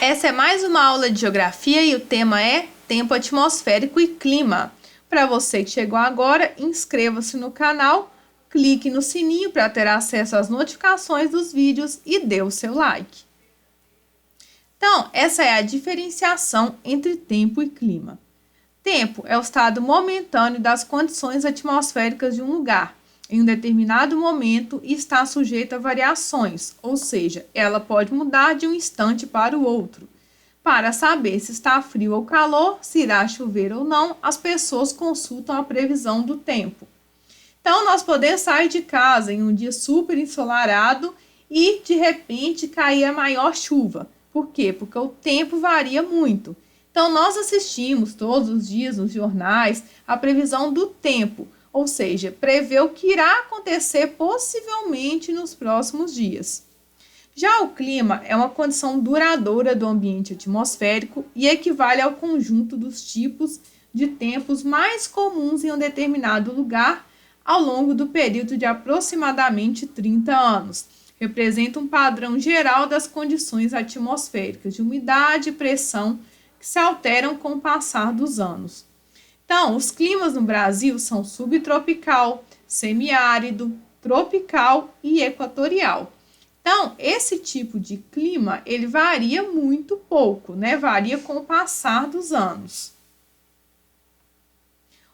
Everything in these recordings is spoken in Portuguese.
Essa é mais uma aula de geografia e o tema é tempo atmosférico e clima. Para você que chegou agora, inscreva-se no canal, clique no sininho para ter acesso às notificações dos vídeos e dê o seu like. Então, essa é a diferenciação entre tempo e clima. Tempo é o estado momentâneo das condições atmosféricas de um lugar em um determinado momento e está sujeita a variações, ou seja, ela pode mudar de um instante para o outro. Para saber se está frio ou calor, se irá chover ou não, as pessoas consultam a previsão do tempo. Então, nós podemos sair de casa em um dia super ensolarado e, de repente, cair a maior chuva. Por quê? Porque o tempo varia muito. Então, nós assistimos todos os dias nos jornais a previsão do tempo, ou seja, prevê o que irá acontecer possivelmente nos próximos dias. Já o clima é uma condição duradoura do ambiente atmosférico e equivale ao conjunto dos tipos de tempos mais comuns em um determinado lugar ao longo do período de aproximadamente 30 anos. Representa um padrão geral das condições atmosféricas de umidade e pressão que se alteram com o passar dos anos. Então, os climas no Brasil são subtropical, semiárido, tropical e equatorial. Então, esse tipo de clima, ele varia muito pouco, né? Varia com o passar dos anos.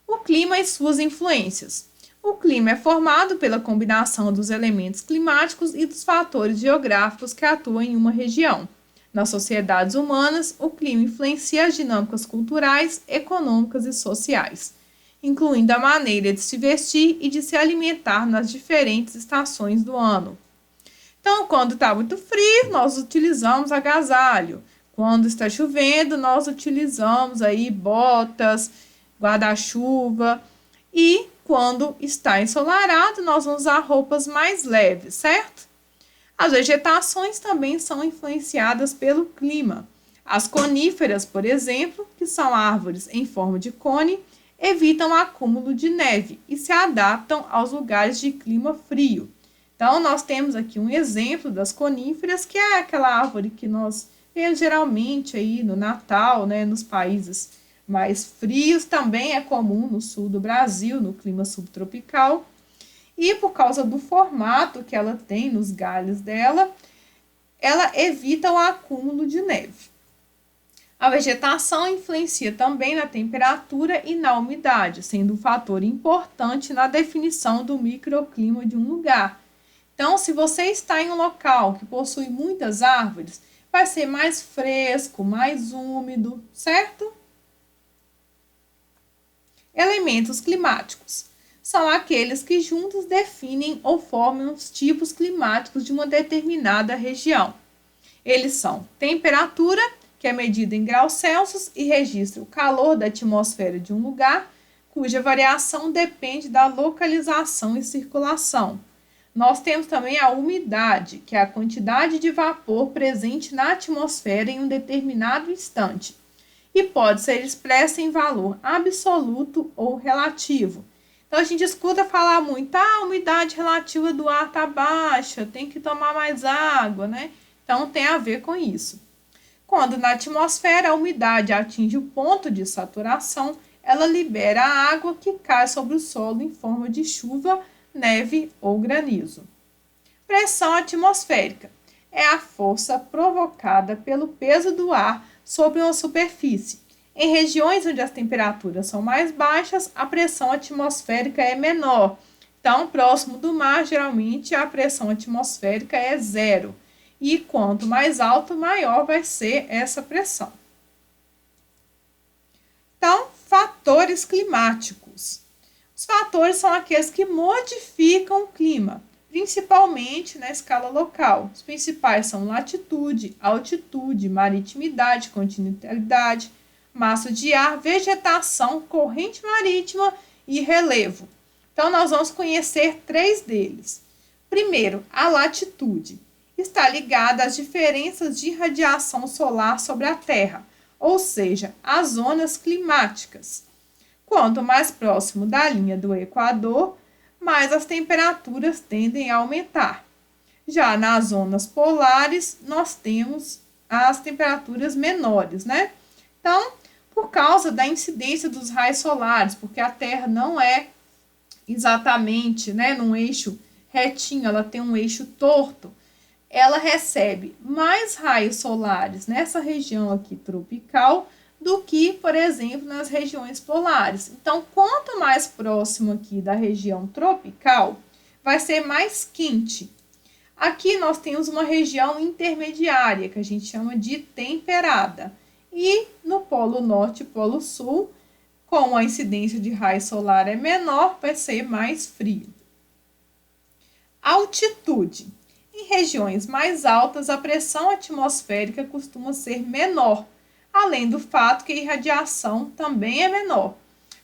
O clima e suas influências. O clima é formado pela combinação dos elementos climáticos e dos fatores geográficos que atuam em uma região. Nas sociedades humanas, o clima influencia as dinâmicas culturais, econômicas e sociais, incluindo a maneira de se vestir e de se alimentar nas diferentes estações do ano. Então, quando está muito frio, nós utilizamos agasalho. Quando está chovendo, nós utilizamos aí botas, guarda-chuva. E quando está ensolarado, nós vamos usar roupas mais leves, certo? As vegetações também são influenciadas pelo clima. As coníferas, por exemplo, que são árvores em forma de cone, evitam o acúmulo de neve e se adaptam aos lugares de clima frio. Então, nós temos aqui um exemplo das coníferas, que é aquela árvore que nós vemos geralmente aí no Natal, né, nos países mais frios, também é comum no sul do Brasil, no clima subtropical. E por causa do formato que ela tem nos galhos dela, ela evita o acúmulo de neve. A vegetação influencia também na temperatura e na umidade, sendo um fator importante na definição do microclima de um lugar. Então, se você está em um local que possui muitas árvores, vai ser mais fresco, mais úmido, certo? Elementos climáticos são aqueles que juntos definem ou formam os tipos climáticos de uma determinada região. Eles são temperatura, que é medida em graus Celsius e registra o calor da atmosfera de um lugar, cuja variação depende da localização e circulação. Nós temos também a umidade, que é a quantidade de vapor presente na atmosfera em um determinado instante, e pode ser expressa em valor absoluto ou relativo. Então, a gente escuta falar muito, a umidade relativa do ar está baixa, tem que tomar mais água, né? Então, tem a ver com isso. Quando na atmosfera a umidade atinge o ponto de saturação, ela libera a água que cai sobre o solo em forma de chuva, neve ou granizo. Pressão atmosférica é a força provocada pelo peso do ar sobre uma superfície. Em regiões onde as temperaturas são mais baixas, a pressão atmosférica é menor. Então, próximo do mar, geralmente a pressão atmosférica é zero. E quanto mais alto, maior vai ser essa pressão. Então, fatores climáticos. Os fatores são aqueles que modificam o clima, principalmente na escala local. Os principais são latitude, altitude, maritimidade, continentalidade, massa de ar, vegetação, corrente marítima e relevo. Então, nós vamos conhecer 3 deles. Primeiro, a latitude. Está ligada às diferenças de radiação solar sobre a Terra, ou seja, às zonas climáticas. Quanto mais próximo da linha do Equador, mais as temperaturas tendem a aumentar. Já nas zonas polares, nós temos as temperaturas menores, né? Então, por causa da incidência dos raios solares, porque a Terra não é exatamente, né, num eixo retinho, ela tem um eixo torto, ela recebe mais raios solares nessa região aqui tropical do que, por exemplo, nas regiões polares. Então, quanto mais próximo aqui da região tropical, vai ser mais quente. Aqui nós temos uma região intermediária, que a gente chama de temperada. E no Polo Norte e Polo Sul, como a incidência de raio solar é menor, vai ser mais frio. Altitude. Em regiões mais altas, a pressão atmosférica costuma ser menor, além do fato que a irradiação também é menor.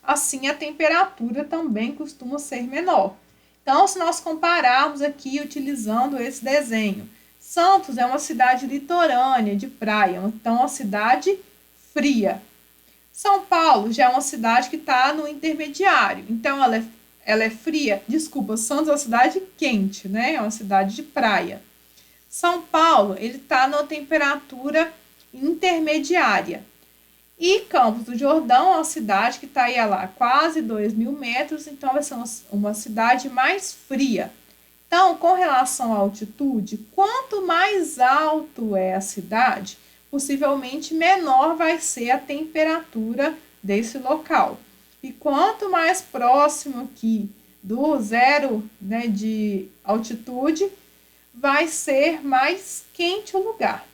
Assim, a temperatura também costuma ser menor. Então, se nós compararmos aqui utilizando esse desenho, Santos é uma cidade litorânea, de praia, então é uma cidade fria. São Paulo já é uma cidade que está no intermediário, então ela é fria. Desculpa, Santos é uma cidade quente, né? É uma cidade de praia. São Paulo, ele está na temperatura intermediária. E Campos do Jordão é uma cidade que está aí lá quase 2.000 metros, então vai ser uma cidade mais fria. Então, com relação à altitude, quanto mais alto é a cidade, possivelmente menor vai ser a temperatura desse local. E quanto mais próximo aqui do zero, né, de altitude, vai ser mais quente o lugar.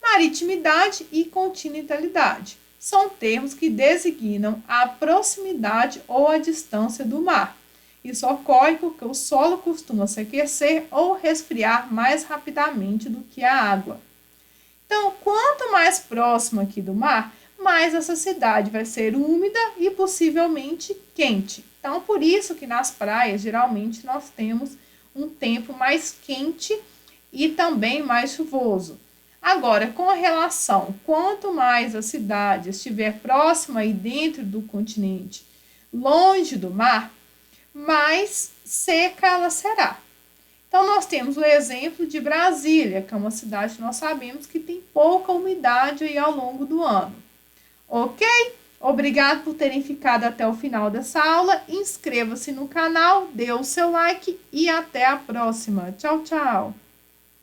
Maritimidade e continentalidade são termos que designam a proximidade ou a distância do mar. Isso ocorre porque o solo costuma se aquecer ou resfriar mais rapidamente do que a água. Então, quanto mais próximo aqui do mar, mais essa cidade vai ser úmida e possivelmente quente. Então, por isso que nas praias, geralmente, nós temos um tempo mais quente e também mais chuvoso. Agora, com a relação, quanto mais a cidade estiver próxima e dentro do continente, longe do mar, mais seca ela será. Então, nós temos o exemplo de Brasília, que é uma cidade que nós sabemos que tem pouca umidade aí ao longo do ano. Ok? Obrigado por terem ficado até o final dessa aula. Inscreva-se no canal, dê o seu like e até a próxima. Tchau, tchau!